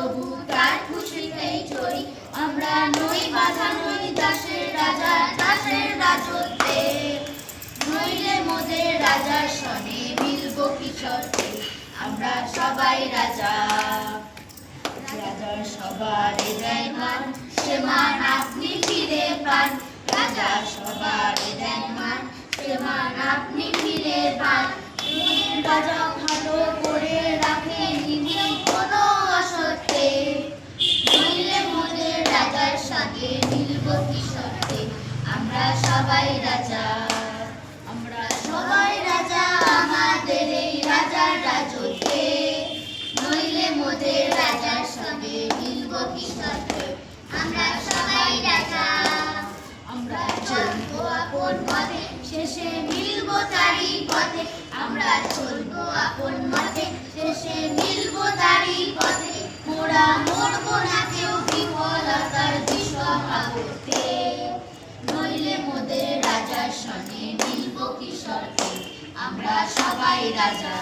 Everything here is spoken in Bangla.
তবু তার খুশিতেই চড়ি। আমরা নই বাধা, নই দাসের রাজা, দাসের রাজত্বে। নইলে মোদের রাজার সনে মিলব কি শর্তে? আমরা সবাই রাজা। রাজার সবার দেয় মান, সে মান আপনি ফিরে পান। রাজা সবার দেয় মান, সে মান আপনি ফিরে পান। রাজা ভালো করে রাখে নিধি কোনো অসত্যে। নইলে মোদের রাজার সাথে মিলব কি শর্তে? আমরা সবাই রাজা। আমরা সবাই রাজা আমাদের এই রাজার রাজত্বে। নইলে মোদের রাজার সঙ্গে মিলব কি শর্তে? আমরা সবাই রাজা। আমরা চলবো আপন পথে, শেষে মিলব তারই পথে। আমরা চলবো আপন পথে, শেষে মিলব তারই পথে। মোরা মরব না কেউ বিফলতার বিষম আঘাতে। নইলে মোদের রাজার সঙ্গে মিলব কি শর্তে? আমরা সবাই রাজা।